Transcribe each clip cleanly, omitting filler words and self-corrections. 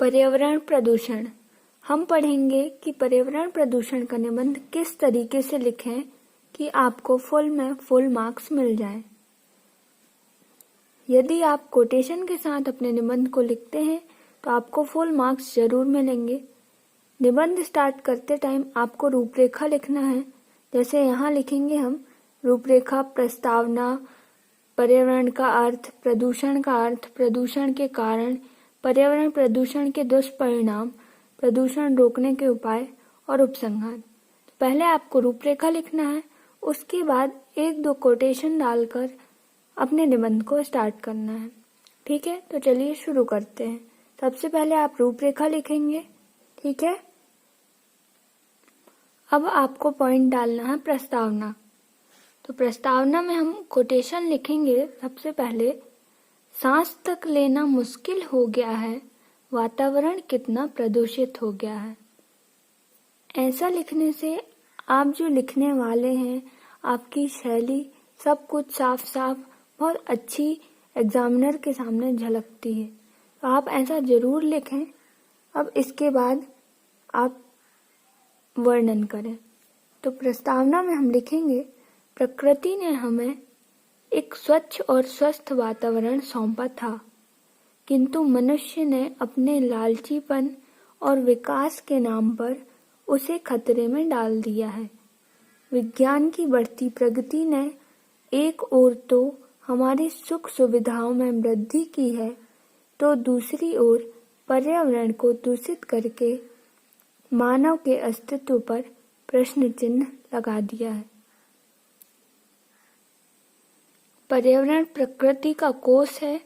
पर्यावरण प्रदूषण। हम पढ़ेंगे कि पर्यावरण प्रदूषण का निबंध किस तरीके से लिखें कि आपको फुल में फुल मार्क्स मिल जाएं। यदि आप कोटेशन के साथ अपने निबंध को लिखते हैं तो आपको फुल मार्क्स जरूर मिलेंगे। निबंध स्टार्ट करते टाइम आपको रूपरेखा लिखना है। जैसे यहाँ लिखेंगे हम रूपरेखा, प्रस्तावना, पर्यावरण का अर्थ, प्रदूषण का अर्थ, प्रदूषण के कारण, पर्यावरण प्रदूषण के दुष्परिणाम, प्रदूषण रोकने के उपाय और उपसंहार। पहले आपको रूपरेखा लिखना है, उसके बाद एक दो कोटेशन डालकर अपने निबंध को स्टार्ट करना है। ठीक है, तो चलिए शुरू करते हैं। सबसे पहले आप रूपरेखा लिखेंगे। ठीक है, अब आपको पॉइंट डालना है प्रस्तावना। तो प्रस्तावना में हम कोटेशन लिखेंगे। सबसे पहले, सांस तक लेना मुश्किल हो गया है, वातावरण कितना प्रदूषित हो गया है। ऐसा लिखने से आप जो लिखने वाले हैं, आपकी शैली सब कुछ साफ साफ बहुत अच्छी एग्जामिनर के सामने झलकती है। तो आप ऐसा जरूर लिखें। अब इसके बाद आप वर्णन करें। तो प्रस्तावना में हम लिखेंगे, प्रकृति ने हमें एक स्वच्छ और स्वस्थ वातावरण सौंपा था, किंतु मनुष्य ने अपने लालचीपन और विकास के नाम पर उसे खतरे में डाल दिया है। विज्ञान की बढ़ती प्रगति ने एक ओर तो हमारी सुख सुविधाओं में वृद्धि की है, तो दूसरी ओर पर्यावरण को दूषित करके मानव के अस्तित्व पर प्रश्न चिन्ह लगा दिया है। पर्यावरण प्रकृति का कोष है,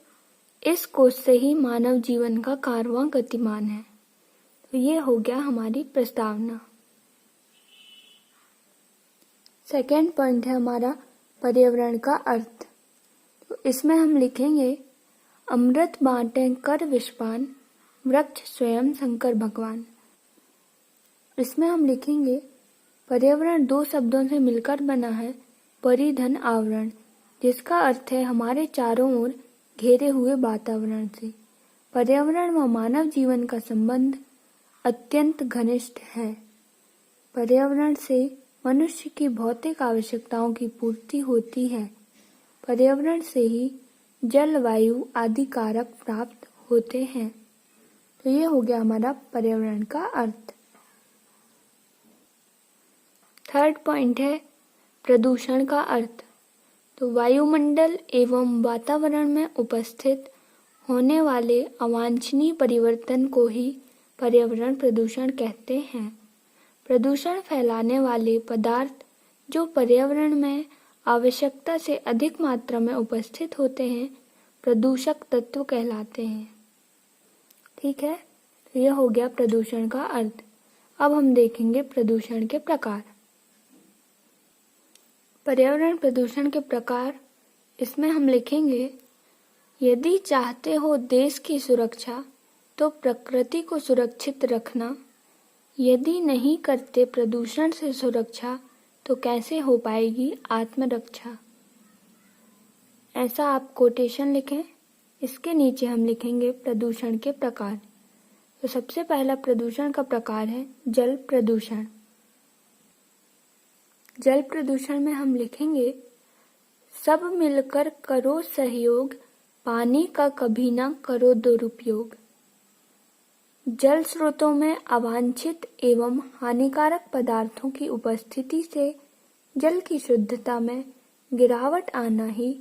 इस कोष से ही मानव जीवन का कारवां गतिमान है। तो ये हो गया हमारी प्रस्तावना। सेकेंड पॉइंट है हमारा पर्यावरण का अर्थ। तो इसमें हम लिखेंगे, अमृत बांटे कर विषपान, वृक्ष स्वयं शंकर भगवान। इसमें हम लिखेंगे, पर्यावरण दो शब्दों से मिलकर बना है, परिधन आवरण, जिसका अर्थ है हमारे चारों ओर घेरे हुए वातावरण से। पर्यावरण व मानव जीवन का संबंध अत्यंत घनिष्ठ है। पर्यावरण से मनुष्य की भौतिक आवश्यकताओं की पूर्ति होती है। पर्यावरण से ही जल, वायु आदि कारक प्राप्त होते हैं। तो ये हो गया हमारा पर्यावरण का अर्थ। थर्ड पॉइंट है प्रदूषण का अर्थ। तो वायुमंडल एवं वातावरण में उपस्थित होने वाले अवांछनीय परिवर्तन को ही पर्यावरण प्रदूषण कहते हैं। प्रदूषण फैलाने वाले पदार्थ जो पर्यावरण में आवश्यकता से अधिक मात्रा में उपस्थित होते हैं, प्रदूषक तत्व कहलाते हैं। ठीक है, तो यह हो गया प्रदूषण का अर्थ। अब हम देखेंगे प्रदूषण के प्रकार। पर्यावरण प्रदूषण के प्रकार, इसमें हम लिखेंगे, यदि चाहते हो देश की सुरक्षा तो प्रकृति को सुरक्षित रखना। यदि नहीं करते प्रदूषण से सुरक्षा तो कैसे हो पाएगी आत्मरक्षा। ऐसा आप कोटेशन लिखें। इसके नीचे हम लिखेंगे प्रदूषण के प्रकार। तो सबसे पहला प्रदूषण का प्रकार है जल प्रदूषण। जल प्रदूषण में हम लिखेंगे, सब मिलकर करो सहयोग, पानी का कभी ना करो दुरुपयोग। जल स्रोतों में अवांछित एवं हानिकारक पदार्थों की उपस्थिति से जल की शुद्धता में गिरावट आना ही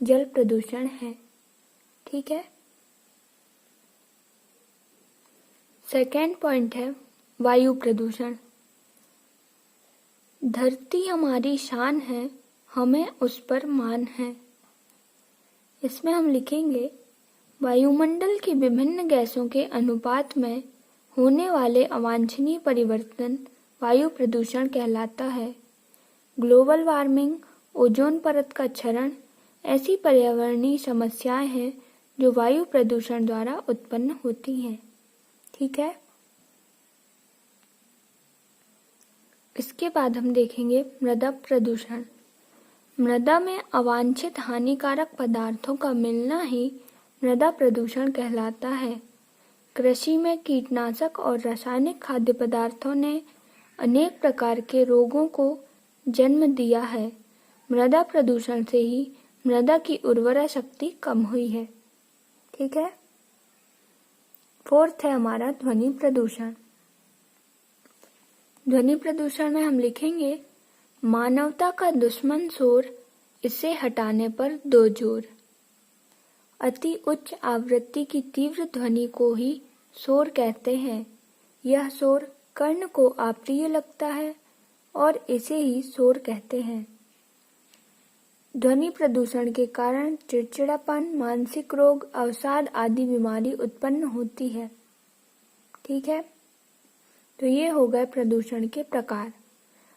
जल प्रदूषण है। ठीक है। सेकेंड पॉइंट है वायु प्रदूषण। धरती हमारी शान है, हमें उस पर मान है। इसमें हम लिखेंगे, वायुमंडल की विभिन्न गैसों के अनुपात में होने वाले अवांछनीय परिवर्तन वायु प्रदूषण कहलाता है। ग्लोबल वार्मिंग, ओजोन परत का क्षरण ऐसी पर्यावरणीय समस्याएं हैं जो वायु प्रदूषण द्वारा उत्पन्न होती हैं। ठीक है। इसके बाद हम देखेंगे मृदा प्रदूषण। मृदा में अवांछित हानिकारक पदार्थों का मिलना ही मृदा प्रदूषण कहलाता है। कृषि में कीटनाशक और रासायनिक खाद्य पदार्थों ने अनेक प्रकार के रोगों को जन्म दिया है। मृदा प्रदूषण से ही मृदा की उर्वरा शक्ति कम हुई है। ठीक है। फोर्थ है हमारा ध्वनि प्रदूषण। ध्वनि प्रदूषण में हम लिखेंगे मानवता का दुश्मन शोर, इसे हटाने पर दो जोर। अति उच्च आवृत्ति की तीव्र ध्वनि को ही शोर कहते हैं। यह शोर कर्ण को अप्रिय लगता है और इसे ही शोर कहते हैं। ध्वनि प्रदूषण के कारण चिड़चिड़ापन, मानसिक रोग, अवसाद आदि बीमारी उत्पन्न होती है। ठीक है। तो ये हो गए प्रदूषण के प्रकार।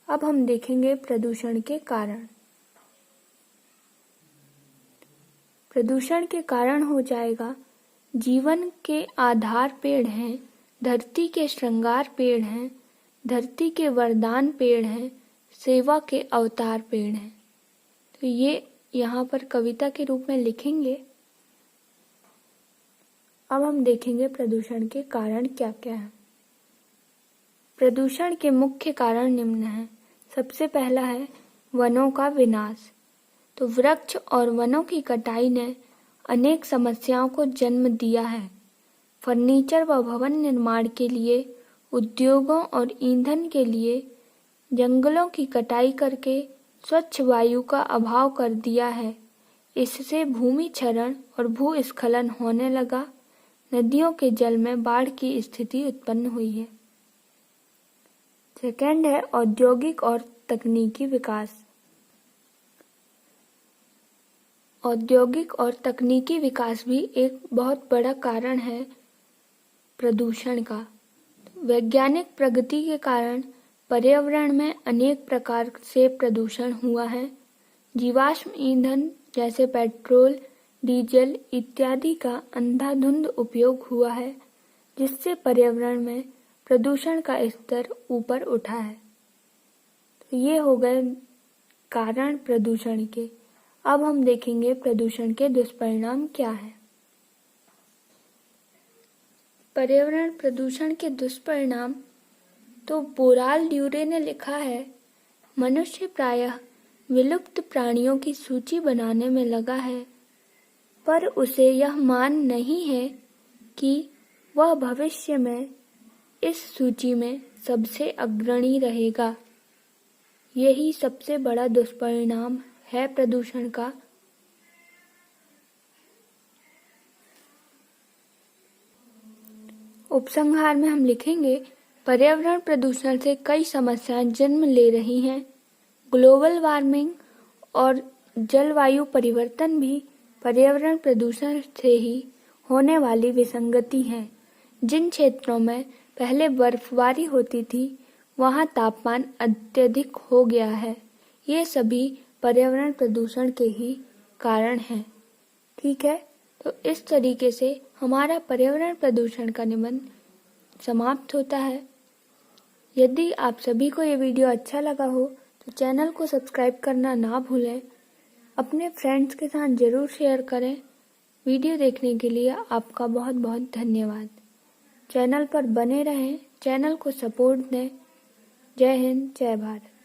अब हम देखेंगे प्रदूषण के कारण। प्रदूषण के कारण हो जाएगा जीवन के आधार पेड़ हैं, धरती के श्रृंगार पेड़ हैं, धरती के वरदान पेड़ हैं, सेवा के अवतार पेड़ हैं। तो ये यहाँ पर कविता के रूप में लिखेंगे। अब हम देखेंगे प्रदूषण के कारण क्या क्या है। प्रदूषण के मुख्य कारण निम्न हैं। सबसे पहला है वनों का विनाश। तो वृक्ष और वनों की कटाई ने अनेक समस्याओं को जन्म दिया है। फर्नीचर व भवन निर्माण के लिए, उद्योगों और ईंधन के लिए जंगलों की कटाई करके स्वच्छ वायु का अभाव कर दिया है। इससे भूमि क्षरण और भूस्खलन होने लगा। नदियों के जल में बाढ़ की स्थिति उत्पन्न हुई है। सेकंड है औद्योगिक और तकनीकी विकास। औद्योगिक और तकनीकी विकास भी एक बहुत बड़ा कारण है प्रदूषण का। वैज्ञानिक प्रगति के कारण पर्यावरण में अनेक प्रकार से प्रदूषण हुआ है। जीवाश्म ईंधन जैसे पेट्रोल, डीजल इत्यादि का अंधाधुंध उपयोग हुआ है, जिससे पर्यावरण में प्रदूषण का स्तर ऊपर उठा है। तो ये हो गए कारण प्रदूषण के। अब हम देखेंगे प्रदूषण के दुष्परिणाम क्या है। पर्यावरण प्रदूषण के दुष्परिणाम तो बोराल ड्यूरे ने लिखा है, मनुष्य प्रायः विलुप्त प्राणियों की सूची बनाने में लगा है, पर उसे यह मान नहीं है कि वह भविष्य में इस सूची में सबसे अग्रणी रहेगा। यही सबसे बड़ा दुष्परिणाम है प्रदूषण का। उपसंहार में हम लिखेंगे पर्यावरण प्रदूषण से कई समस्याएं जन्म ले रही हैं। ग्लोबल वार्मिंग और जलवायु परिवर्तन भी पर्यावरण प्रदूषण से ही होने वाली विसंगति हैं। जिन क्षेत्रों में पहले बर्फबारी होती थी, वहां तापमान अत्यधिक हो गया है। ये सभी पर्यावरण प्रदूषण के ही कारण हैं। ठीक है। तो इस तरीके से हमारा पर्यावरण प्रदूषण का निबंध समाप्त होता है। यदि आप सभी को ये वीडियो अच्छा लगा हो तो चैनल को सब्सक्राइब करना ना भूलें। अपने फ्रेंड्स के साथ जरूर शेयर करें। वीडियो देखने के लिए आपका बहुत बहुत धन्यवाद। चैनल पर बने रहें, चैनल को सपोर्ट दें। जय हिंद, जय भारत।